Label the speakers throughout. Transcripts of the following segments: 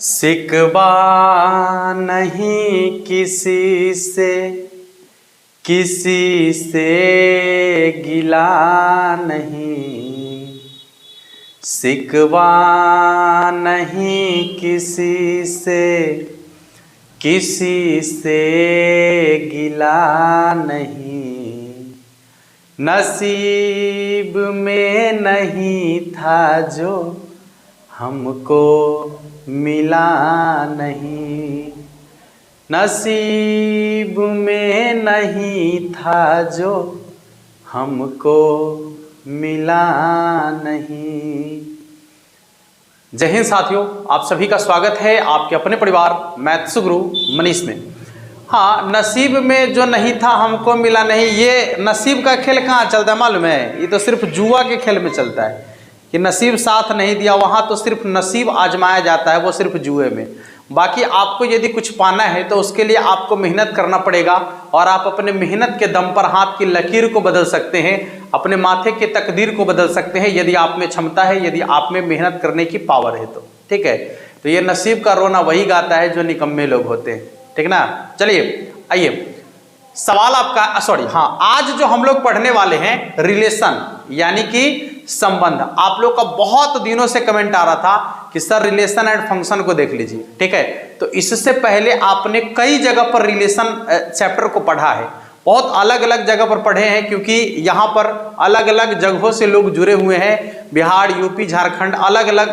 Speaker 1: शिकवा नहीं किसी से गिला नहीं, शिकवा नहीं किसी से गिला नहीं, नसीब में नहीं था जो हमको मिला नहीं, नसीब में नहीं था जो हमको मिला नहीं। जय हिंद साथियों, आप सभी का स्वागत है आपके अपने परिवार मैथ्स गुरु मनीष में। हाँ, नसीब में जो नहीं था हमको मिला नहीं, ये नसीब का खेल कहाँ चलता है मालूम है? ये तो सिर्फ जुआ के खेल में चलता है कि नसीब साथ नहीं दिया, वहाँ तो सिर्फ नसीब आजमाया जाता है, वो सिर्फ जुए में। बाकी आपको यदि कुछ पाना है तो उसके लिए आपको मेहनत करना पड़ेगा और आप अपने मेहनत के दम पर हाथ की लकीर को बदल सकते हैं, अपने माथे के तकदीर को बदल सकते हैं, यदि आप में क्षमता है, यदि आप में मेहनत करने की पावर है तो। ठीक है, तो ये नसीब का रोना वही गाता है जो निकम्मे लोग होते हैं। ठीक ना? चलिए आइए, सवाल आपका आज जो हम लोग पढ़ने वाले हैं रिलेशन यानी कि संबंध। आप लोग का बहुत दिनों से कमेंट आ रहा था कि सर रिलेशन एंड फंक्शन को देख लीजिए। ठीक है, तो इससे पहले आपने कई जगह पर रिलेशन चैप्टर को पढ़ा है, बहुत अलग अलग जगह पर पढ़े हैं, क्योंकि यहाँ पर अलग अलग जगहों से लोग जुड़े हुए हैं, बिहार, यूपी, झारखंड, अलग अलग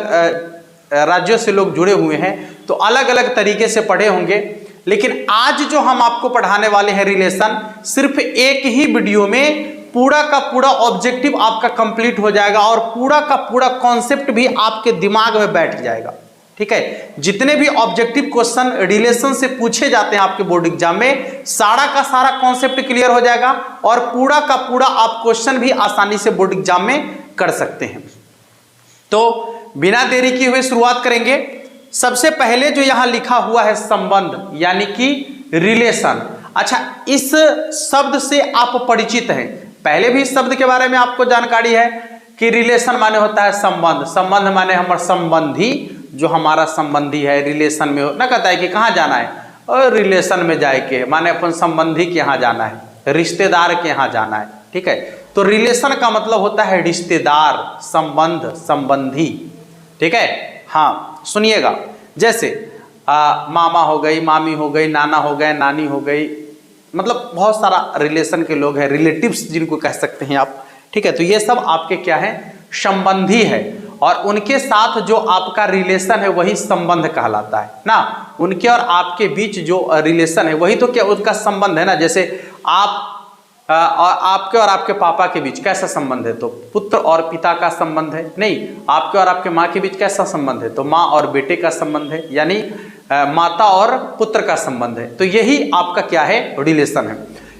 Speaker 1: राज्यों से लोग जुड़े हुए हैं, तो अलग अलग तरीके से पढ़े होंगे। लेकिन आज जो हम आपको पढ़ाने वाले हैं रिलेशन, सिर्फ एक ही वीडियो में पूरा का पूरा ऑब्जेक्टिव आपका कंप्लीट हो जाएगा और पूरा का पूरा कॉन्सेप्ट भी आपके दिमाग में बैठ जाएगा। ठीक है, जितने भी ऑब्जेक्टिव क्वेश्चन रिलेशन से पूछे जाते हैं आपके बोर्ड एग्जाम में, सारा का सारा कॉन्सेप्ट क्लियर हो जाएगा और पूरा का पूरा आप क्वेश्चन भी आसानी से बोर्ड एग्जाम में कर सकते हैं। तो बिना देरी किए हुए शुरुआत करेंगे। सबसे पहले जो यहां लिखा हुआ है संबंध यानी कि रिलेशन। अच्छा, इस शब्द से आप परिचित हैं, पहले भी इस शब्द के बारे में आपको जानकारी है कि रिलेशन माने होता है संबंध। संबंध माने हमारा संबंधी, जो हमारा संबंधी है रिलेशन में ना, कहता है कि कहाँ जाना है और रिलेशन में जाए के माने अपन संबंधी के यहाँ जाना है, रिश्तेदार के यहाँ जाना है। ठीक है, तो रिलेशन का मतलब होता है रिश्तेदार, संबंध, संबंधी। ठीक है, हाँ सुनिएगा, जैसे मामा हो गई, मामी हो गई, नाना हो गए, नानी हो गई, मतलब बहुत सारा रिलेशन के लोग हैं, रिलेटिव्स जिनको कह सकते हैं आप। ठीक है, तो ये सब आपके क्या है? संबंधी है, और उनके साथ जो आपका रिलेशन है वही संबंध कहलाता है ना। उनके और आपके बीच जो रिलेशन है वही तो क्या उनका संबंध है ना। जैसे आप आपके और आपके पापा के बीच कैसा संबंध है? तो पुत्र और पिता का संबंध है। नहीं, आपके और आपके माँ के बीच कैसा संबंध है? तो माँ और बेटे का संबंध है, यानी माता और पुत्र का संबंध है। तो यही आपका क्या है? रिलेशन है।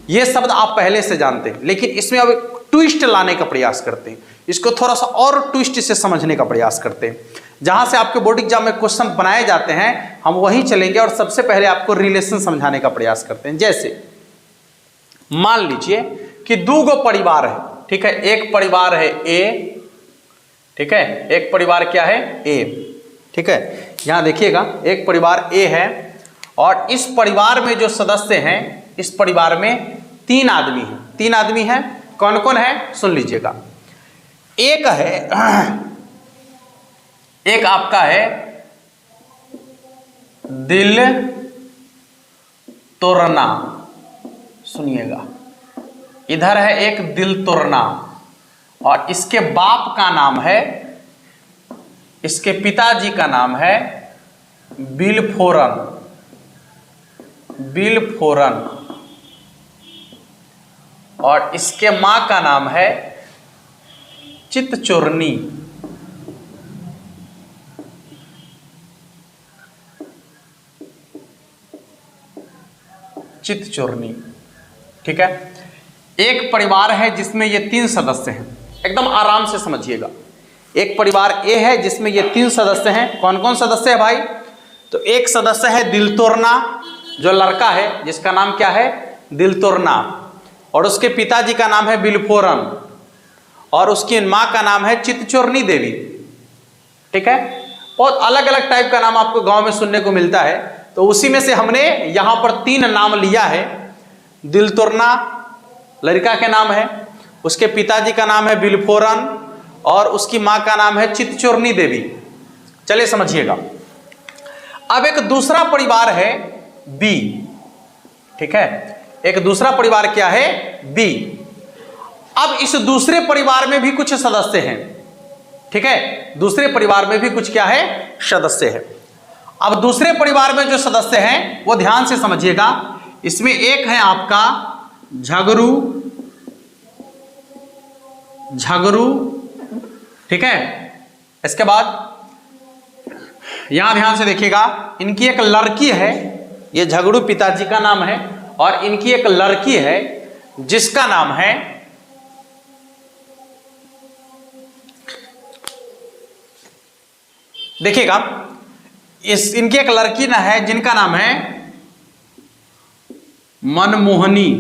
Speaker 1: ये शब्द आप पहले से जानते हैं, लेकिन इसमें अब एक ट्विस्ट लाने का प्रयास करते हैं, इसको थोड़ा सा और ट्विस्ट से समझने का प्रयास करते हैं। जहां से आपके बोर्ड एग्जाम में क्वेश्चन बनाए जाते हैं हम वहीं चलेंगे और सबसे पहले आपको रिलेशन समझाने का प्रयास करते हैं। जैसे मान लीजिए कि दो गो परिवार है। ठीक है, एक परिवार है ए, ठीक है, एक परिवार क्या है? ए। ठीक है, यहां देखिएगा, एक परिवार ए है और इस परिवार में जो सदस्य हैं, इस परिवार में 3 आदमी हैं। 3 आदमी हैं, कौन कौन है सुन लीजिएगा। एक है, एक आपका है दिल तोड़ना, सुनिएगा, इधर है एक दिल तोड़ना और इसके बाप का नाम है, इसके पिताजी का नाम है बिलफोरन, बिलफोरन, और इसके मां का नाम है चितचोरनी। चितचोरनी। ठीक है, एक परिवार है जिसमें ये 3 सदस्य हैं, एकदम आराम से समझिएगा। एक परिवार ए है जिसमें ये 3 सदस्य हैं। कौन कौन सदस्य है भाई? तो एक सदस्य है दिल तोड़ना, जो लड़का है जिसका नाम क्या है? दिल तोड़ना, और उसके पिताजी का नाम है बिलफोरन और उसकी माँ का नाम है चितचोरनी देवी। ठीक है, बहुत अलग अलग टाइप का नाम आपको गांव में सुनने को मिलता है। तो उसी में से हमने यहां पर 3 नाम लिया है। दिलतोरना लड़का के नाम है, उसके पिताजी का नाम है बिलफोरन और उसकी मां का नाम है चितचोरनी देवी। चलिए समझिएगा। अब एक दूसरा परिवार है बी, ठीक है, एक दूसरा परिवार क्या है, बी। अब इस दूसरे परिवार में भी कुछ सदस्य हैं, ठीक है, दूसरे परिवार में भी कुछ क्या है, सदस्य है। अब दूसरे परिवार में जो सदस्य हैं वो ध्यान से समझिएगा। इसमें एक है आपका झगरू, ठीक है। इसके बाद यहां ध्यान से देखिएगा, इनकी एक लड़की है, ये झगड़ू पिताजी का नाम है, और इनकी एक लड़की है जिसका नाम है देखिएगा, इनकी एक लड़की ना है जिनका नाम है मनमोहनी,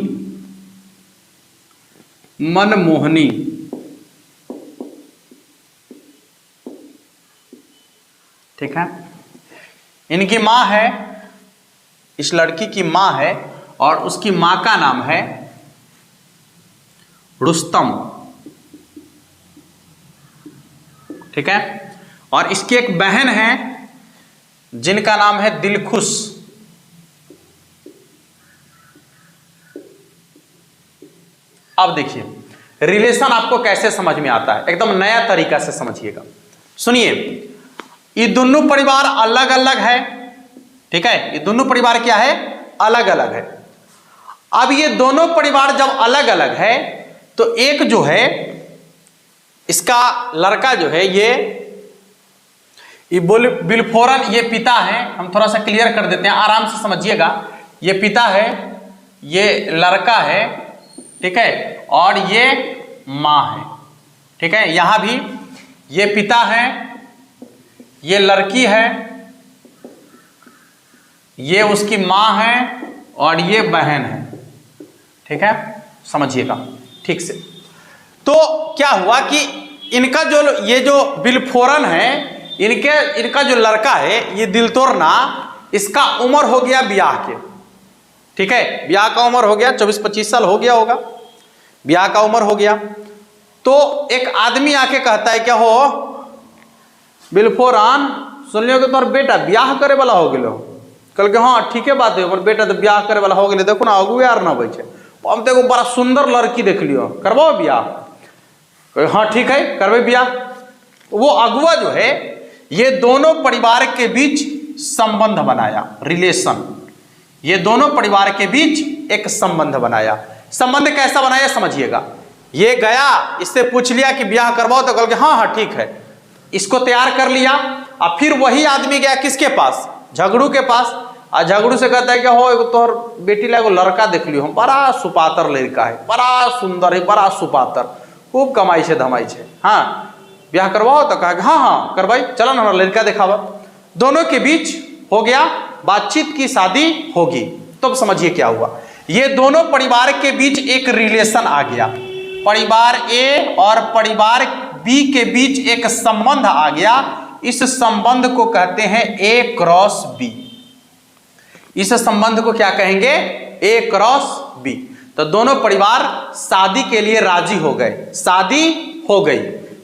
Speaker 1: ठीक है। इनकी मां है, इस लड़की की मां है और उसकी मां का नाम है रुस्तम, ठीक है। और इसकी एक बहन है जिनका नाम है दिलखुश। अब देखिए रिलेशन आपको कैसे समझ में आता है, एकदम नया तरीका से समझिएगा। सुनिए, ये दोनों परिवार अलग अलग है, ठीक है, ये दोनों परिवार क्या है, अलग अलग है। अब ये दोनों परिवार जब अलग अलग है तो एक जो है इसका लड़का जो है ये बिलफोरन, ये पिता है। हम थोड़ा सा क्लियर कर देते हैं, आराम से समझिएगा। ये पिता है, ये लड़का है, ठीक है, और ये मां है, ठीक है। यहां भी ये पिता है, ये लड़की है, ये उसकी मां है और ये बहन है, ठीक है, समझिएगा ठीक से। तो क्या हुआ कि इनका जो ये जो बिलफोरन है, इनका जो लड़का है ये दिलतोरना, इसका उम्र हो गया ब्याह के, ठीक है, ब्याह का उम्र हो गया, 24-25 साल हो गया होगा, ब्याह का उम्र हो गया। तो एक आदमी आके कहता है, क्या हो बिलफोरन, सुन लियो कि तोर बेटा ब्याह करे वाला हो गए। कल के हाँ ठीक है बात है, और बेटा तो ब्याह करे वाला हो गए, देखो ना अगुए यार ना बैठे, हम तो बड़ा सुंदर लड़की देख लियो, करवाओ ब्याह। हाँ ठीक है करवे ब्याह। वो अगुआ जो है ये दोनों परिवार के बीच संबंध बनाया, रिलेशन, ये दोनों परिवार के बीच एक संबंध बनाया। संबंध कैसा बनाया समझिएगा। ये गया, इससे पूछ लिया कि ब्याह करवाओ, तो कल के हाँ हाँ ठीक है, इसको तैयार कर लिया। और फिर वही आदमी गया किसके पास, झगड़ू के पास, और झगड़ू से कहता है कि हो तोहर बेटी ला एगो लड़का देख लियो, हम बड़ा सुपातर लड़का है, बड़ा सुंदर है, बड़ा सुपातर, खूब कमाई से धमाई से, हाँ ब्याह करवाओ। तो कहा हाँ हाँ करवाई, चलो ना हमारा लड़का दिखावा। दोनों के बीच हो गया बातचीत की, शादी होगी। तो समझिए क्या हुआ, ये दोनों परिवार के बीच एक रिलेशन आ गया, परिवार ए और परिवार बी के बीच एक संबंध आ गया। इस संबंध को कहते हैं ए क्रॉस बी। इस संबंध को क्या कहेंगे, ए क्रॉस बी। तो दोनों परिवार शादी के लिए राजी हो गए, शादी हो गई।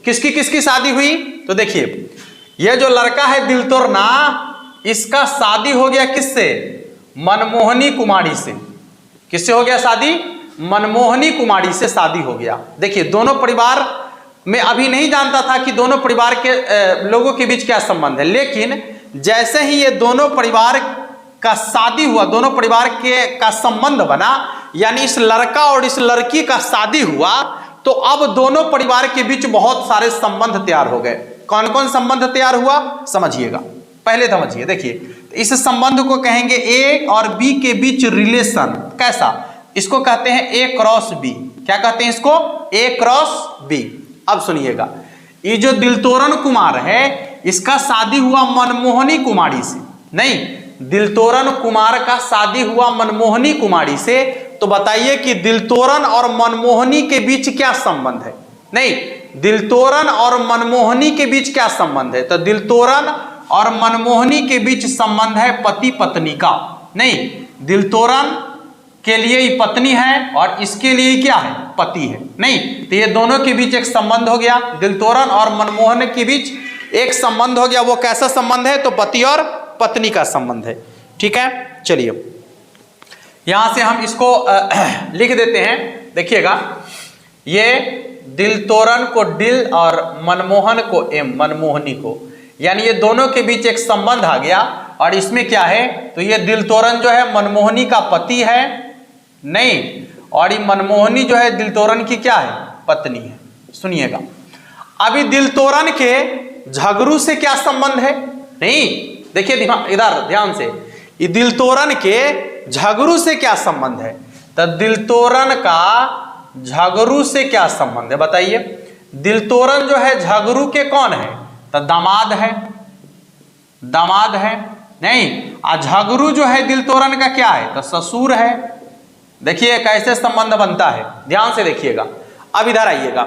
Speaker 1: किसकी किसकी शादी हुई, तो देखिए ये जो लड़का है दिलतोरना, इसका शादी हो गया किससे, मनमोहनी कुमारी से। किससे हो गया शादी, मनमोहनी कुमारी से शादी हो गया। देखिए दोनों परिवार में अभी नहीं जानता था कि दोनों परिवार के लोगों के बीच क्या संबंध है, लेकिन जैसे ही ये दोनों परिवार का शादी हुआ, दोनों परिवार का संबंध बना, यानी इस लड़का और इस लड़की का शादी हुआ, तो अब दोनों परिवार के बीच बहुत सारे संबंध तैयार हो गए। कौन कौन संबंध तैयार हुआ समझिएगा, पहले समझिए। देखिए इस संबंध को कहेंगे ए और बी के बीच रिलेशन। कैसा, इसको कहते हैं ए क्रॉस बी। क्या कहते हैं इसको, ए क्रॉस बी। अब सुनिएगा, ये जो दिलतोरन कुमार है इसका शादी हुआ मनमोहनी कुमारी से, नहीं दिलतोरन कुमार का शादी हुआ मनमोहनी कुमारी से। तो बताइए कि दिलतोरन और मनमोहनी के बीच क्या संबंध है, नहीं दिलतोरन और मनमोहनी के बीच क्या संबंध है, तो दिलतोरन और मनमोहनी के बीच संबंध है पति पत्नी का। नहीं, दिल तोरण के लिए ही पत्नी है और इसके लिए क्या है, पति है। नहीं, तो ये दोनों के बीच एक संबंध हो गया, दिल तोरण और मनमोहन के बीच एक संबंध हो गया। वो कैसा संबंध है, तो पति और पत्नी का संबंध है। ठीक है, चलिए यहां से हम इसको लिख देते हैं। देखिएगा, ये दिल तोरण को दिल और मनमोहन को एम, मनमोहनी को, यानी ये दोनों के बीच एक संबंध आ गया। और इसमें क्या है, तो ये दिल तोरण जो है मनमोहनी का पति है, नहीं, और ये मनमोहनी जो है दिल तोरण की क्या है, पत्नी है। सुनिएगा, अभी दिल तोरण के झगड़ू से क्या संबंध है, नहीं, देखिए इधर ध्यान से, ये दिल तोरण के झगड़ू से क्या संबंध है, तो दिल तोरण का झगड़ू से क्या संबंध है, बताइए। दिल तोरण जो है झगड़ू के कौन है, तो दामाद है, दामाद है, नहीं, और झगड़ू जो है दिल तोरण का क्या है, तो ससुर है। देखिए कैसे संबंध बनता है, ध्यान से देखिएगा। अब इधर आइएगा,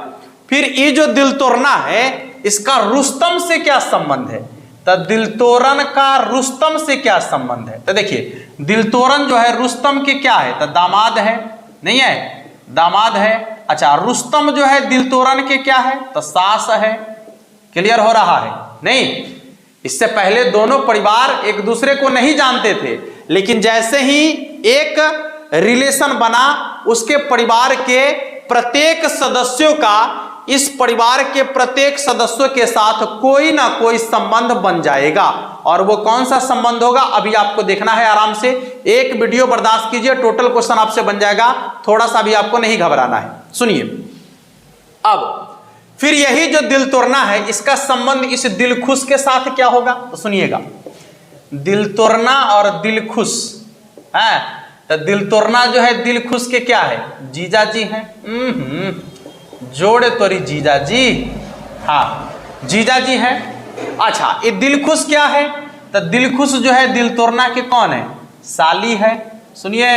Speaker 1: फिर ये जो दिल तोड़ना है इसका रुस्तम से क्या संबंध है, तो दिल तोरण का रुस्तम से क्या संबंध है, तो देखिए दिल तोरण जो है रुस्तम के क्या है, तो दामाद है, नहीं है, दामाद है। अच्छा, रुस्तम जो है दिल तोरण के क्या है, तो सास है। क्लियर हो रहा है, नहीं, इससे पहले दोनों परिवार एक दूसरे को नहीं जानते थे, लेकिन जैसे ही एक रिलेशन बना, उसके परिवार के प्रत्येक सदस्यों का इस परिवार के प्रत्येक सदस्यों के साथ कोई ना कोई संबंध बन जाएगा। और वो कौन सा संबंध होगा, अभी आपको देखना है आराम से, एक वीडियो बर्दाश्त कीजिए, टोटल क्वेश्चन आपसे बन जाएगा, थोड़ा सा भी आपको नहीं घबराना है। सुनिए, अब फिर यही जो दिल तोड़ना है इसका संबंध इस दिल खुश के साथ क्या होगा, तो सुनिएगा, दिल तोड़ना और दिल खुश है, तो दिल तोड़ना जो है दिल खुश के क्या है, जीजा जी हैं। जोड़े तोरी जीजा जी, हाँ जीजा जी है। अच्छा, ये दिल खुश क्या है, तो दिल खुश जो है दिल तोड़ना के कौन है, साली है। सुनिए,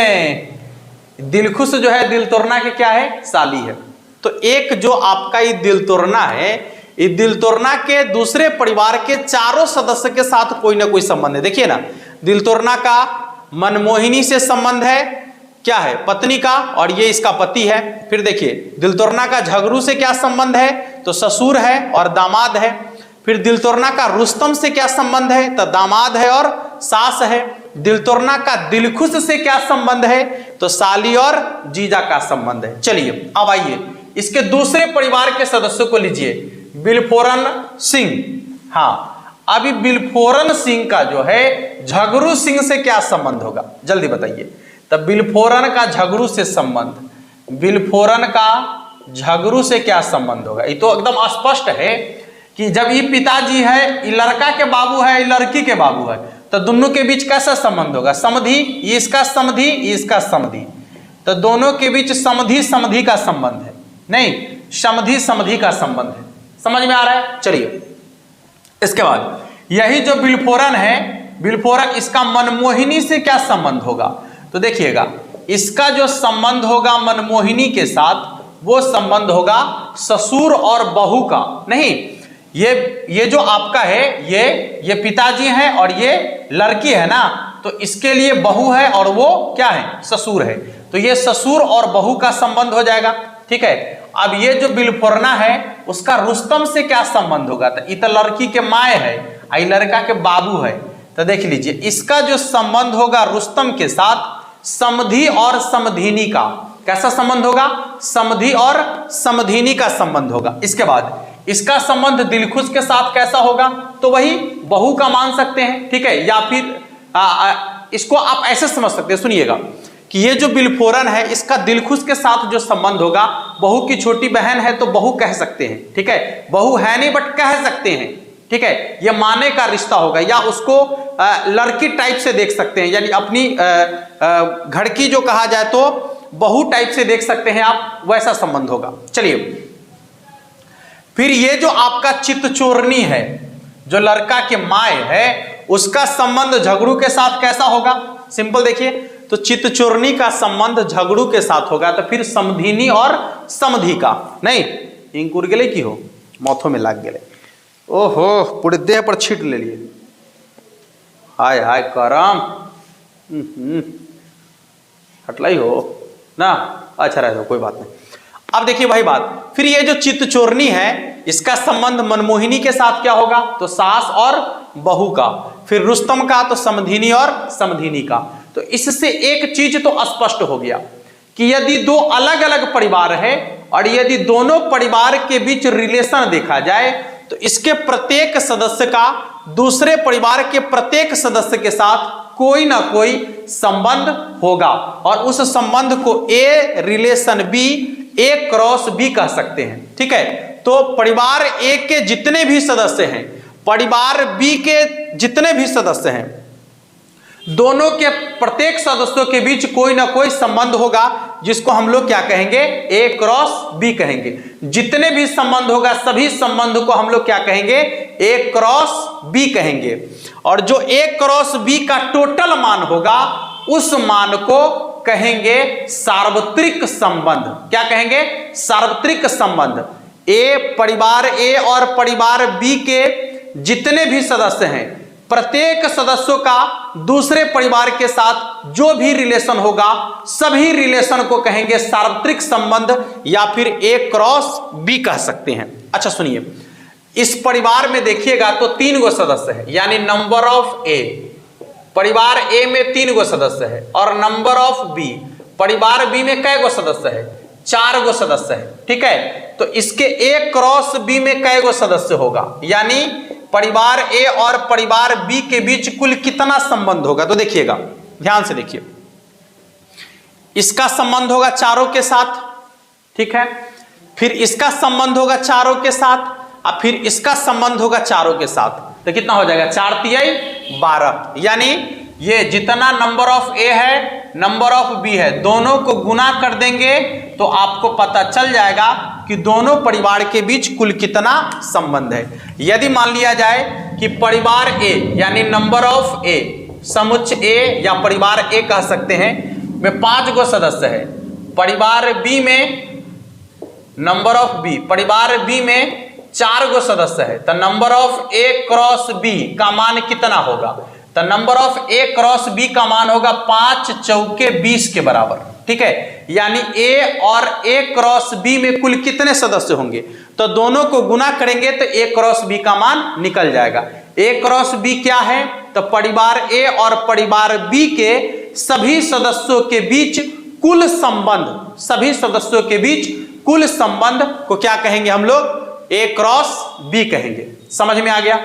Speaker 1: दिल खुश जो है दिल तोड़ना के क्या है, साली है। तो एक जो आपका ये दिल तोड़ना है, ये दिल तोड़ना के दूसरे परिवार के चारों सदस्य के साथ कोई ना कोई संबंध है। देखिए ना, दिल तोड़ना का मनमोहिनी से संबंध है, क्या है, पत्नी का, और ये इसका पति है। फिर देखिए, दिल तोड़ना का झगड़ू से क्या संबंध है, तो ससुर है और दामाद है। फिर दिल तोड़ना का रुस्तम से क्या संबंध है, तो दामाद है और सास है। दिल तोड़ना का दिलखुश से क्या संबंध है, तो साली और जीजा का संबंध है। चलिए अब आइए इसके दूसरे परिवार के सदस्यों को लीजिए, बिलफोरन सिंह। हाँ, अभी बिलफोरन सिंह का जो है झगड़ू सिंह से क्या संबंध होगा, जल्दी बताइए। तब बिलफोरन का झगड़ू से संबंध, बिलफोरन का झगड़ू से क्या संबंध होगा, ये तो एकदम स्पष्ट है कि जब ये पिताजी है, ये लड़का के बाबू है, ये लड़की के बाबू है, तो दोनों के बीच कैसा संबंध होगा, समधि, ये इसका समधि, ये इसका समधि, तो दोनों के बीच समधि समधि का संबंध है, नहीं, समधि समधि का संबंध है। समझ में आ रहा है। चलिए इसके बाद यही जो बिलफोरन है, बिलफोरन, इसका मनमोहिनी से क्या संबंध होगा, तो देखिएगा, इसका जो संबंध होगा मनमोहिनी के साथ, वो संबंध होगा ससुर और बहू का। नहीं, ये जो आपका है, ये पिताजी हैं और ये लड़की है ना, तो इसके लिए बहू है और वो क्या है, ससुर है, तो ये ससुर और बहू का संबंध हो जाएगा। ठीक है, अब ये जो बिलफोरना है उसका रुस्तम से क्या संबंध होगा, तो ये लड़की के माए है, आई लड़का के बाबू है, तो देख लीजिए इसका जो संबंध होगा रुस्तम के साथ, समधि और समधिनी का कैसा संबंध होगा, समधि और समधिनी का संबंध होगा। इसके बाद इसका संबंध दिलखुश के साथ कैसा होगा, तो वही बहू का मान सकते हैं। ठीक है, या फिर इसको आप ऐसे समझ सकते हैं, सुनिएगा, कि ये जो बिलफोरन है इसका दिलखुश के साथ जो संबंध होगा, बहू की छोटी बहन है तो बहू कह सकते हैं। ठीक है, बहू है नहीं बट कह सकते हैं। ठीक है, ये माने का रिश्ता होगा, या उसको लड़की टाइप से देख सकते हैं, यानी अपनी घड़की जो कहा जाए तो बहू टाइप से देख सकते हैं आप, वैसा संबंध होगा। चलिए फिर ये जो आपका चित्तचोरनी है, जो लड़का के माए है, उसका संबंध झगड़ू के साथ कैसा होगा, सिंपल देखिए, तो चित्तचोरनी का संबंध झगड़ू के साथ होगा, तो फिर समधिनी और समधि का, नहीं इंकुर गेले की हो, माथों में लाग गेले, ओहो पूरे देह पर छीट ले लिए, हाय हाय करम हटलाई हो ना, अच्छा रह दो कोई बात नहीं। अब देखिए भाई बात, फिर ये जो चित्तचोरनी है इसका संबंध मनमोहिनी के साथ क्या होगा, तो सास और बहू का। फिर रुस्तम का तो समधिनी और समधिनी का। तो इससे एक चीज तो स्पष्ट हो गया कि यदि दो अलग अलग परिवार है और यदि दोनों परिवार के बीच रिलेशन देखा जाए तो इसके प्रत्येक सदस्य का दूसरे परिवार के प्रत्येक सदस्य के साथ कोई ना कोई संबंध होगा और उस संबंध को a relation B, A cross B कह सकते हैं। ठीक है, तो परिवार ए के जितने भी सदस्य हैं, परिवार बी के जितने भी सदस्य हैं, दोनों के प्रत्येक सदस्यों के बीच कोई ना कोई संबंध होगा जिसको हम लोग क्या कहेंगे, ए क्रॉस बी कहेंगे। जितने भी संबंध होगा सभी संबंध को हम लोग क्या कहेंगे, ए क्रॉस बी कहेंगे। और जो ए क्रॉस बी का टोटल मान होगा उस मान को कहेंगे सार्वत्रिक संबंध। क्या कहेंगे, सार्वत्रिक संबंध। ए, परिवार ए और परिवार बी के जितने भी सदस्य हैं, प्रत्येक सदस्यों का दूसरे परिवार के साथ जो भी रिलेशन होगा सभी रिलेशन को कहेंगे सार्वत्रिक संबंध या फिर ए क्रॉस बी कह सकते हैं। अच्छा सुनिए, इस परिवार में देखिएगा तो 3 गो सदस्य है, यानी नंबर ऑफ ए, परिवार ए में 3 गो सदस्य है, और नंबर ऑफ बी, परिवार बी में कै गो सदस्य है, 4 गो सदस्य है। ठीक है, तो इसके ए क्रॉस बी में कै गो सदस्य होगा, यानी परिवार ए और परिवार बी के बीच कुल कितना संबंध होगा। तो देखिएगा, ध्यान से देखिए, इसका संबंध होगा चारों के साथ, ठीक है, फिर इसका संबंध होगा चारों के साथ, और फिर इसका संबंध होगा चारों के साथ। तो कितना हो जाएगा, 4 तिहाई 12, यानी ये जितना नंबर ऑफ ए है नंबर ऑफ बी है दोनों को गुना कर देंगे तो आपको पता चल जाएगा कि दोनों परिवार के बीच कुल कितना संबंध है। यदि मान लिया जाए कि परिवार ए यानी नंबर ऑफ ए, समुच्च ए या परिवार ए कह सकते हैं, में 5 गो सदस्य है, परिवार बी में नंबर ऑफ बी, परिवार बी में 4 गो सदस्य है, तो number of A cross B का मान कितना होगा, तो number of A cross B का मान होगा 5 चौके 20 के बराबर। ठीक है, यानी ए और ए क्रॉस बी में कुल कितने सदस्य होंगे, तो दोनों को गुना करेंगे तो ए क्रॉस बी का मान निकल जाएगा। ए क्रॉस बी क्या है, तो परिवार ए और परिवार बी के सभी सदस्यों के बीच कुल संबंध, सभी सदस्यों के बीच कुल संबंध को क्या कहेंगे हम लोग, ए क्रॉस बी कहेंगे। समझ में आ गया।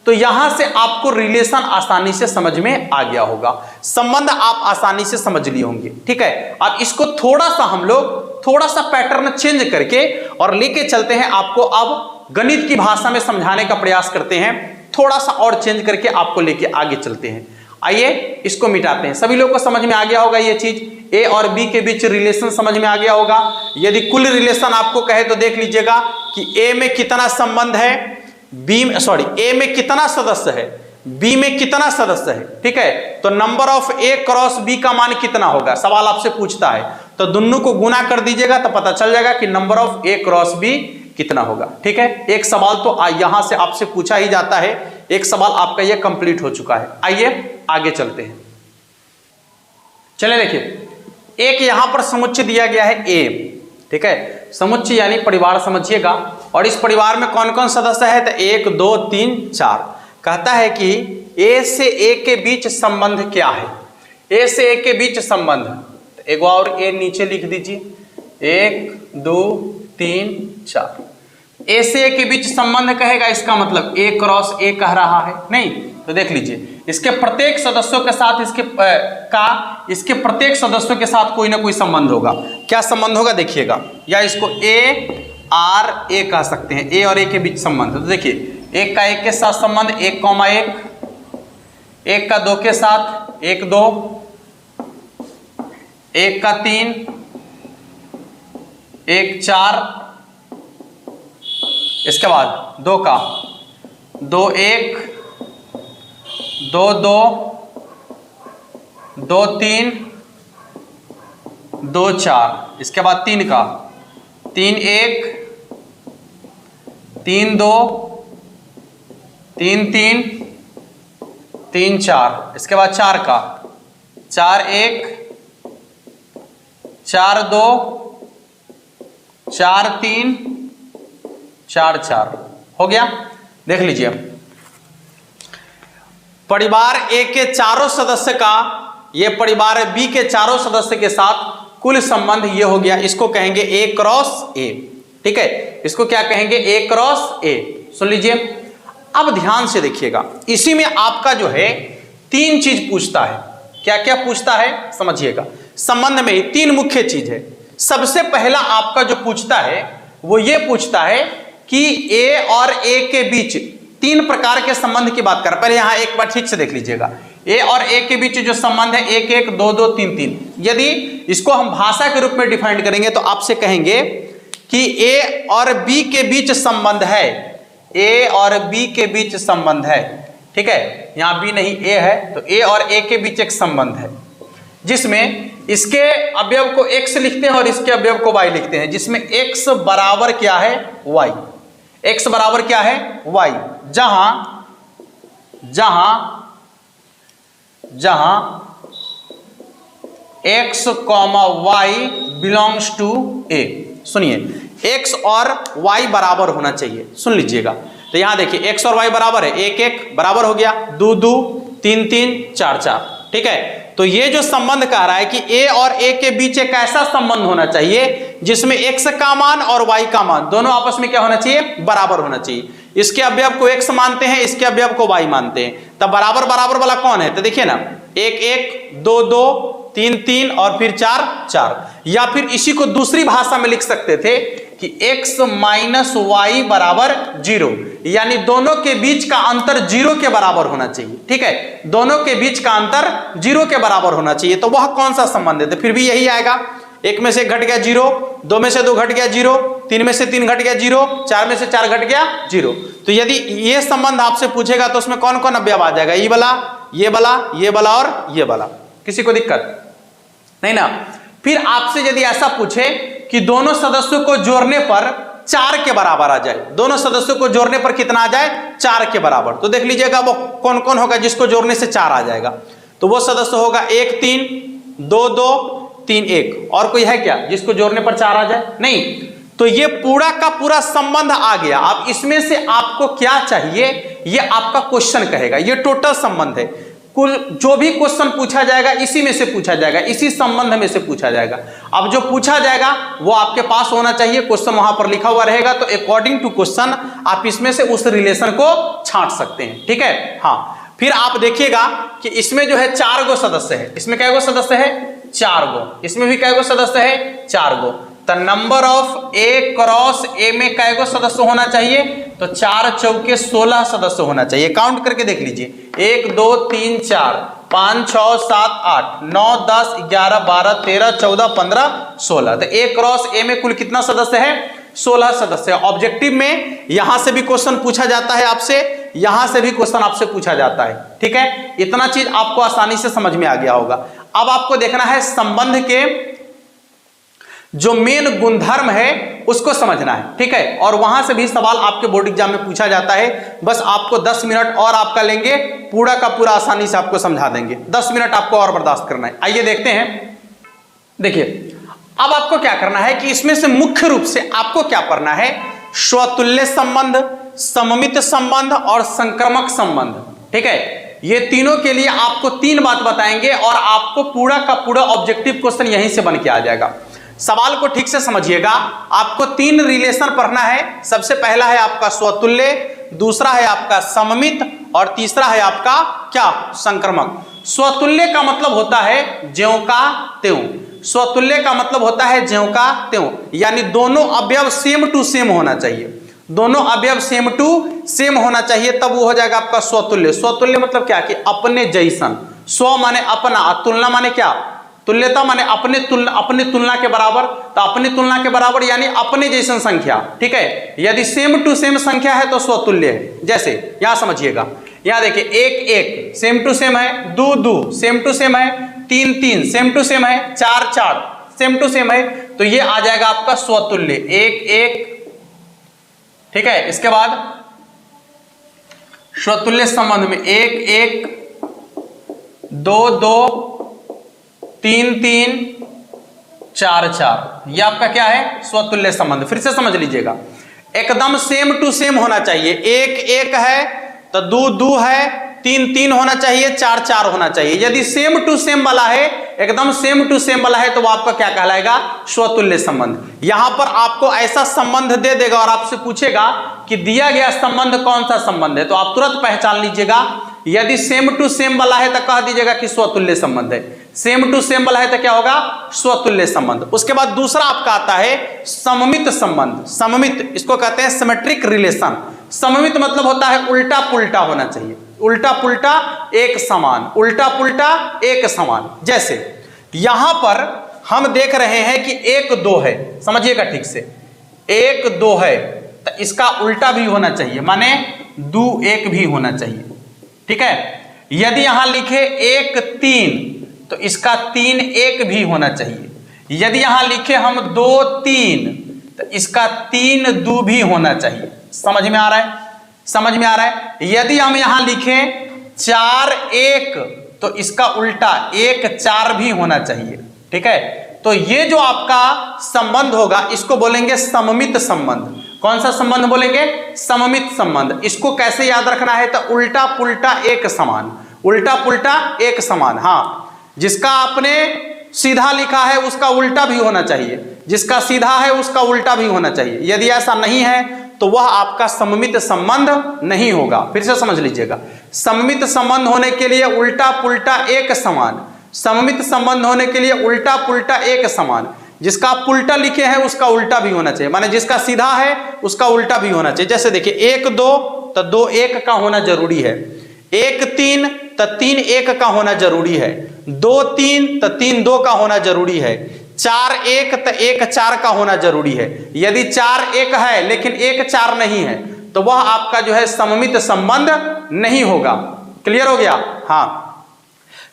Speaker 1: तो यहां से आपको रिलेशन आसानी से समझ में आ गया होगा, संबंध आप आसानी से समझ लिए होंगे। ठीक है, अब इसको थोड़ा सा हम लोग थोड़ा सा पैटर्न चेंज करके और लेके चलते हैं, आपको अब गणित की भाषा में समझाने का प्रयास करते हैं, थोड़ा सा और चेंज करके आपको लेके आगे चलते हैं। आइए इसको मिटाते हैं। सभी लोग को समझ में आ गया होगा ये चीज, ए और बी के बीच रिलेशन समझ में आ गया होगा। यदि कुल रिलेशन आपको कहे तो देख लीजिएगा कि ए में कितना संबंध है, बी में ए में कितना सदस्य है, बी में कितना सदस्य है। ठीक है, तो number of A cross B का मान कितना होगा, सवाल आपसे पूछता है, तो दोनों को गुना कर दीजिएगा तो पता चल जाएगा कि number of A cross B कितना होगा। ठीक है, एक सवाल तो यहां से आपसे पूछा ही जाता है, एक सवाल आपका यह कंप्लीट हो चुका है। आइए आगे चलते हैं। चलिए देखिए, एक यहां पर समुच्चय दिया गया है ए। ठीक है, समुच्चय यानी परिवार समझिएगा, और इस परिवार में कौन कौन सदस्य है, तो 1 2 3 4। कहता है कि ए से ए के बीच संबंध क्या है, ए से ए के बीच संबंध, तो एक और ए नीचे लिख दीजिए, 1 2 3 4। ए से ए के बीच संबंध कहेगा, इसका मतलब ए क्रॉस ए कह रहा है नहीं, तो देख लीजिए इसके प्रत्येक सदस्यों के साथ इसके प्रत्येक सदस्यों के साथ कोई ना कोई संबंध होगा। क्या संबंध होगा देखिएगा, या इसको ए आर ए कह सकते हैं, ए और ए के बीच संबंध। तो देखिए, एक का एक के साथ संबंध 1,1, एक का 2 के साथ 1 2, एक का 3, 1 4, इसके बाद 2 का 2 1, 2 2, 2 3, 2 4, इसके बाद 3 का 3 1, 3 2, 3 3, 3 4, इसके बाद 4 का 4 1 4 2 4 3 4 4 हो गया। देख लीजिए परिवार ए के चारों सदस्य का ये परिवार बी के चारों सदस्य के साथ कुल संबंध ये हो गया, इसको कहेंगे ए क्रॉस ए। ठीक है, इसको क्या कहेंगे? ए क्रॉस ए। सुन लीजिए, अब ध्यान से देखिएगा, इसी में आपका जो है 3 चीज पूछता है। क्या क्या पूछता है समझिएगा, संबंध में 3 मुख्य चीज है। सबसे पहला आपका जो पूछता है वो ये पूछता है कि ए और ए के बीच 3 प्रकार के संबंध की बात कर। पहले यहां एक बार ठीक से देख लीजिएगा, ए और ए के बीच जो संबंध है 1 1 2 2 3 3। यदि इसको हम भाषा के रूप में डिफाइन करेंगे तो आपसे कहेंगे कि ए और बी के बीच संबंध है, ए और बी के बीच संबंध है। ठीक है, यहां बी नहीं ए है, तो ए और ए के बीच एक संबंध है जिसमें इसके अवयव को x लिखते हैं और इसके अवयव को y लिखते हैं, जिसमें x बराबर क्या है? y। x बराबर क्या है? y। जहां x, y belongs to a। सुनिए, x और y बराबर होना चाहिए। सुन लीजिएगा, तो यहां देखिए x और y बराबर है, 1 1 बराबर हो गया, 2 2 3 3 4 4। ठीक है, तो ये जो संबंध कह रहा है कि a और a के बीच एक ऐसा संबंध होना चाहिए जिसमें x का मान और y का मान दोनों आपस में क्या होना चाहिए? बराबर होना चाहिए। इसके अवयव को x मानते हैं, इसके अवयव को y मानते हैं, तब बराबर बराबर वाला कौन है? तो देखिए ना, 1 1 2 2 3 3 और फिर 4 4। या फिर इसी को दूसरी भाषा में लिख सकते थे कि x माइनस वाई बराबर 0, यानी दोनों के बीच का अंतर 0 के बराबर होना चाहिए। ठीक है, दोनों के बीच का अंतर 0 के बराबर होना चाहिए। तो वह कौन सा संबंध है? तो फिर भी यही आएगा, 1 में से घट गया 0, 2 में से 2 घट गया 0, 3 में से 3 घट गया 0, 4 में से 4 घट गया 0। तो यदि ये संबंध आपसे पूछेगा तो उसमें कौन कौन अवयव आ जाएगा? ये वाला, ये वाला, ये वाला और ये वाला। किसी को दिक्कत नहीं ना? फिर आपसे यदि ऐसा पूछे कि दोनों सदस्यों को जोड़ने पर 4 के बराबर आ जाए, दोनों सदस्यों को जोड़ने पर कितना आ जाए? 4 के बराबर। तो देख लीजिएगा वो कौन कौन होगा जिसको जोड़ने से 4 आ जाएगा। तो वो सदस्य होगा 1 3 2 2 3 1। और कोई है क्या जिसको जोड़ने पर 4 आ जाए? नहीं। तो ये पूरा का पूरा संबंध आ गया। अब इसमें से आपको क्या चाहिए ये आपका क्वेश्चन कहेगा। ये टोटल संबंध है, कुल जो भी क्वेश्चन पूछा जाएगा इसी में से पूछा जाएगा, इसी संबंध में से पूछा जाएगा। अब जो पूछा जाएगा वो आपके पास होना चाहिए, क्वेश्चन वहां पर लिखा हुआ रहेगा, तो अकॉर्डिंग टू क्वेश्चन आप इसमें से उस रिलेशन को छांट सकते हैं। ठीक है, हाँ। फिर आप देखिएगा कि इसमें जो है 4 गो सदस्य है। इसमें कै गो सदस्य है? 4 गो। इसमें भी कै गो सदस्य है? 4 गो। तो नंबर ऑफ ए क्रॉस ए में कै गो सदस्य होना चाहिए? तो 4 चौके 16 सदस्य होना चाहिए। काउंट करके देख लीजिए, 1 2 3 4 5 6 7 8 9 10 11 12 13 14 15 16। तो ए क्रॉस ए में कुल कितना सदस्य है? 16 सदस्य। ऑब्जेक्टिव में यहां से भी क्वेश्चन पूछा जाता है आपसे, यहां से भी क्वेश्चन आपसे पूछा जाता है। ठीक है, इतना चीज आपको आसानी से समझ में आ गया होगा। अब आपको देखना है संबंध के जो मेन गुणधर्म है उसको समझना है। ठीक है, और वहां से भी सवाल आपके बोर्ड एग्जाम में पूछा जाता है। बस आपको 10 मिनट और आपका लेंगे, पूरा का पूरा आसानी से आपको समझा देंगे। 10 मिनट आपको और बर्दाश्त करना है। आइए देखते हैं। देखिए, अब आपको क्या करना है कि इसमें से मुख्य रूप से आपको क्या पढ़ना है? स्वतुल्य संबंध, सममित संबंध और संक्रमक संबंध। ठीक है, ये तीनों के लिए आपको 3 बात बताएंगे और आपको पूरा का पूरा ऑब्जेक्टिव क्वेश्चन यहीं से बन के आ जाएगा। सवाल को ठीक से समझिएगा, आपको 3 रिलेशन पढ़ना है। सबसे पहला है आपका स्वतुल्य, दूसरा है आपका सममित और तीसरा है आपका क्या? संक्रमक। स्वतुल्य का मतलब होता है ज्यों का त्यों। स्वतुल्य का मतलब होता है ज्यों का त्यों, यानी दोनों अवयव सेम टू सेम होना चाहिए। दोनों अवयव सेम टू सेम होना चाहिए, तब वो हो जाएगा आपका स्वतुल्य। स्वतुल्य मतलब क्या? कि अपने जैसन। स्व माने अपना, तुलना माने क्या? तुल्यता माने अपने तुलना के बराबर। तो अपनी तुलना के बराबर यानी अपने जैसन संख्या। ठीक है, यदि सेम टू सेम संख्या है तो स्वतुल्य है। जैसे यहां समझिएगा, यहां देखिए 1 1 सेम टू सेम है, 2 2 सेम टू सेम है, 3 3 सेम टू सेम है, 4 4 सेम टू सेम है। तो ये आ जाएगा आपका स्वतुल्य 1 1। ठीक है, इसके बाद स्वतुल्य संबंध में 1 1 2 2 3 3 4 4, ये आपका क्या है? स्वतुल्य संबंध। फिर से समझ लीजिएगा, एकदम सेम टू सेम होना चाहिए। 1 1 है तो 2 2 है, 3 3 होना चाहिए, 4 4 होना चाहिए। यदि सेम टू सेम वाला है, एकदम सेम टू सेम वाला है, तो वो आपका क्या कहलाएगा? स्वतुल्य संबंध। यहां पर आपको ऐसा संबंध दे देगा और आपसे पूछेगा कि दिया गया संबंध कौन सा संबंध है, तो आप तुरंत पहचान लीजिएगा। यदि सेम टू सेम वाला है तो कह दीजिएगा कि स्वतुल्य संबंध है। सेम टू सेम वाला है तो क्या होगा? स्वतुल्य संबंध। उसके बाद दूसरा आपका आता है सममित संबंध। सममित, इसको कहते हैं सिमेट्रिक रिलेशन। सममित मतलब होता है उल्टा पुल्टा होना चाहिए, उल्टा पुल्टा एक समान, उल्टा पुल्टा एक समान। जैसे यहां पर हम देख रहे हैं कि 1 2 है, समझिएगा ठीक से, 1 2 है तो इसका उल्टा भी होना चाहिए, माने 2 1 भी होना चाहिए, ठीक है। यदि यहां लिखे 1 3 तो इसका 3 1 भी होना चाहिए। यदि यहां लिखे हम 2 3 तो इसका 3 2 भी होना चाहिए। समझ में आ रहा है? समझ में आ रहा है? यदि हम यहां लिखें 4 1 तो इसका उल्टा 1 4 भी होना चाहिए, ठीक है। तो ये जो आपका संबंध होगा इसको बोलेंगे सममित संबंध। कौन सा संबंध बोलेंगे? सममित संबंध। इसको कैसे याद रखना है? तो उल्टा पुल्टा एक समान, उल्टा पुल्टा एक समान। हाँ, जिसका आपने सीधा लिखा है उसका उल्टा भी होना चाहिए, जिसका सीधा है उसका उल्टा भी होना चाहिए। यदि ऐसा नहीं है तो वह आपका सममित संबंध नहीं होगा। फिर से समझ लीजिएगा, सममित संबंध होने के लिए उल्टा पुल्टा एक समान, सममित संबंध होने के लिए उल्टा पुल्टा एक समान। जिसका आप उल्टा लिखे हैं उसका उल्टा भी होना चाहिए, माने जिसका सीधा है उसका उल्टा भी होना चाहिए। जैसे देखिए 1 2 तो 2 1 का होना जरूरी है, 1 3 तो 3 1 का होना जरूरी है, 2 3 तो 3 2 का होना जरूरी है, 4 1 तो 1 4 का होना जरूरी है। यदि 4 1 है लेकिन 1 4 नहीं है तो वह आपका जो है सममित संबंध नहीं होगा। क्लियर हो गया? हाँ।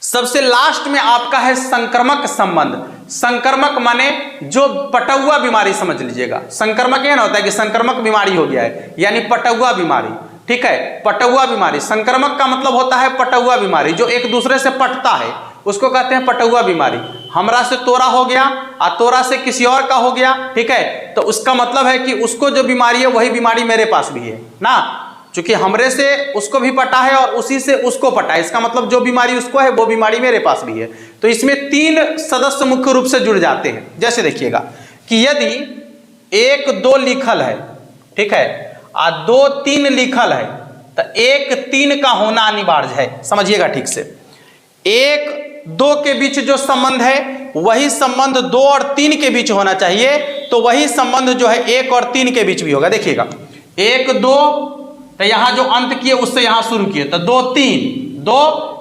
Speaker 1: सबसे लास्ट में आपका है संक्रमक संबंध। संक्रमक माने जो पटुआ बीमारी, समझ लीजिएगा। संक्रमक यह ना होता है कि संक्रमक बीमारी हो गया है, यानी पटुआ बीमारी, ठीक है। पटुआ बीमारी, संक्रमक का मतलब होता है पटुआ बीमारी, जो एक दूसरे से पटता है उसको कहते हैं पटुआ बीमारी। हमरा से तोरा हो गया और तोरा से किसी और का हो गया, ठीक है, तो उसका मतलब है कि उसको जो बीमारी है वही बीमारी मेरे पास भी है ना, क्योंकि हमरे से उसको भी पटा है और उसी से उसको पटा है, इसका मतलब जो बीमारी उसको है वो बीमारी मेरे पास भी है। तो इसमें 3 सदस्य मुख्य रूप से जुड़ जाते हैं। जैसे देखिएगा कि यदि 1 2 लिखल है, ठीक है, और 2 3 लिखल है तो 1 3 का होना अनिवार्य है। समझिएगा ठीक से, 1 2 के बीच जो संबंध है वही संबंध 2 और 3 के बीच होना चाहिए, तो वही संबंध जो है 1 और 3 के बीच भी होगा। देखिएगा 1 2 तो यहां जो अंत किए उससे यहां शुरू किए तो 2 3 2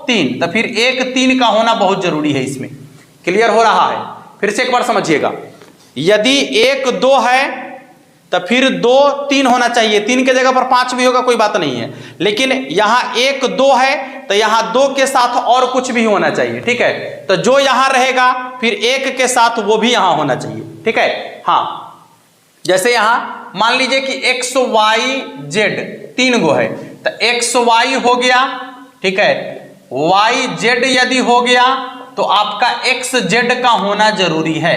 Speaker 1: 3, तो फिर 1 3 का होना बहुत जरूरी है इसमें। क्लियर हो रहा है? फिर से एक बार समझिएगा, यदि 1 2 है तो फिर 2 3 होना चाहिए, 3 के जगह पर 5 भी होगा, कोई बात नहीं है। लेकिन यहां 1 2 है तो यहां 2 के साथ और कुछ भी होना चाहिए, ठीक है। तो जो यहां रहेगा फिर 1 के साथ वो भी यहां होना चाहिए, ठीक है। हाँ, जैसे यहां मान लीजिए कि एक्स वाई जेड 3 गो है तो एक्स वाई हो गया, ठीक है, वाई जेड यदि हो गया तो आपका एक्स जेड का होना जरूरी है।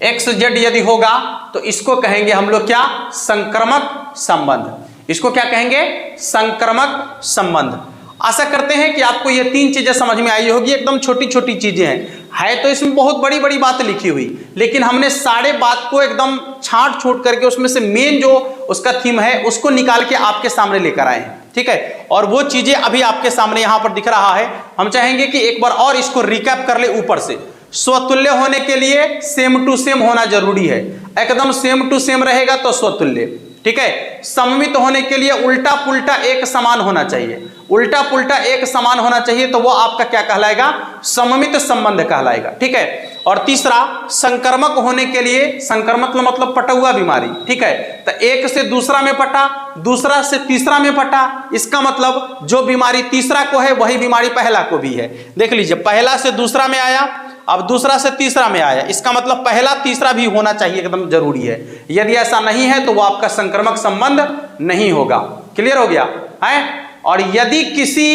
Speaker 1: एक्स जेड यदि होगा तो इसको कहेंगे हम लोग क्या? संक्रमक संबंध। इसको क्या कहेंगे? संक्रमक संबंध। आशा करते हैं कि आपको ये 3 चीजें समझ में आई होगी। एकदम छोटी छोटी चीजें हैं, तो इसमें बहुत बड़ी बड़ी बात लिखी हुई, लेकिन हमने सारे बात को एकदम छांट छूट करके उसमें से मेन जो उसका थीम है उसको निकाल के आपके सामने लेकर आए हैं, ठीक है। और वो चीजें अभी आपके सामने यहां पर दिख रहा है। हम चाहेंगे कि एक बार और इसको रिकैप कर ले ऊपर से। स्वतुल्य होने के लिए सेम टू सेम होना जरूरी है, एकदम सेम टू सेम रहेगा तो स्वतुल्य, ठीक है। सममित होने के लिए उल्टा पुल्टा एक समान होना चाहिए, उल्टा पुल्टा एक समान होना चाहिए, तो वो आपका क्या कहलाएगा? सममित संबंध कहलाएगा, ठीक है। और तीसरा, संक्रमक होने के लिए, संक्रमक मतलब पटुआ बीमारी, ठीक है, तो एक से दूसरा में पटा, दूसरा से तीसरा में पटा, इसका मतलब जो बीमारी तीसरा को है वही बीमारी पहला को भी है। देख लीजिए, पहला से दूसरा में आया, अब दूसरा से तीसरा में आया, इसका मतलब पहला तीसरा भी होना चाहिए, एकदम जरूरी है। यदि ऐसा नहीं है तो वो आपका संक्रमक संबंध नहीं होगा। क्लियर हो गया है? और यदि किसी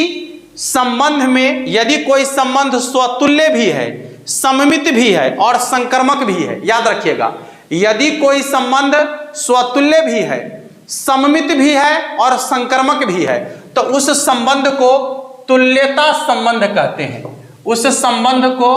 Speaker 1: संबंध में यदि कोई संबंध स्वतुल्य भी है, सममित भी है और संक्रमक भी है, याद रखिएगा, यदि कोई संबंध स्वतुल्य भी है, सममित भी है और संक्रमक भी है, तो उस संबंध को तुल्यता संबंध कहते हैं। उस संबंध को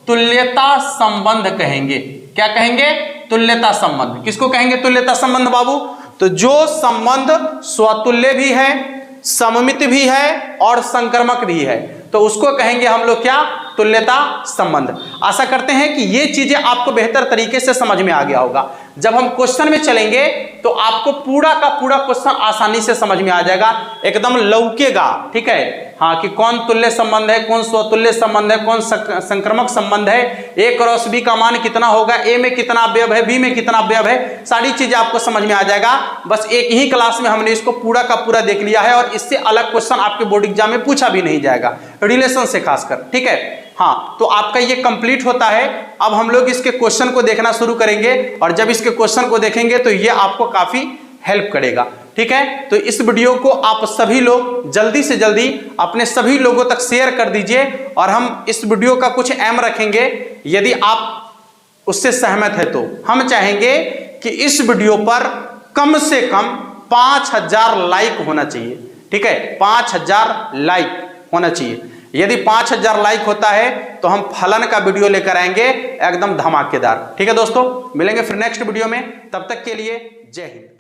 Speaker 1: तुल्यता संबंध कहेंगे। क्या कहेंगे? तुल्यता संबंध। किसको कहेंगे तुल्यता संबंध बाबू? तो जो संबंध स्वतुल्य भी है, सममित भी है और संक्रमक भी है, तो उसको कहेंगे हम लोग क्या? तुल्यता संबंध। आशा करते हैं कि ये चीजें आपको बेहतर तरीके से समझ में आ गया होगा। जब हम क्वेश्चन में चलेंगे तो आपको पूरा का पूरा क्वेश्चन आसानी से समझ में आ जाएगा, एकदम लौकेगा। ठीक है, हाँ, कि कौन तुल्य संबंध है, कौन स्वतुल्य संबंध है, कौन संक्रमक संबंध है, ए क्रॉस बी का मान कितना होगा, ए में कितना अवयव है, बी में कितना अवयव है, सारी चीजें आपको समझ में आ जाएगा। बस एक ही क्लास में हमने इसको पूरा का पूरा देख लिया है और इससे अलग क्वेश्चन आपके बोर्ड एग्जाम में पूछा भी नहीं जाएगा, रिलेशन से खासकर। ठीक है, हाँ, तो आपका ये कंप्लीट होता है। अब हम लोग इसके क्वेश्चन को देखना शुरू करेंगे और जब इसके क्वेश्चन को देखेंगे तो ये आपको काफी हेल्प करेगा। ठीक है, तो इस वीडियो को आप सभी लोग जल्दी से जल्दी अपने सभी लोगों तक शेयर कर दीजिए और हम इस वीडियो का कुछ एम रखेंगे। यदि आप उससे सहमत है तो हम चाहेंगे कि इस वीडियो पर कम से कम 5000 लाइक होना चाहिए। ठीक है, 5000 लाइक होना चाहिए। यदि 5000 लाइक होता है तो हम फलन का वीडियो लेकर आएंगे एकदम धमाकेदार। ठीक है दोस्तों, मिलेंगे फिर नेक्स्ट वीडियो में, तब तक के लिए जय हिंद।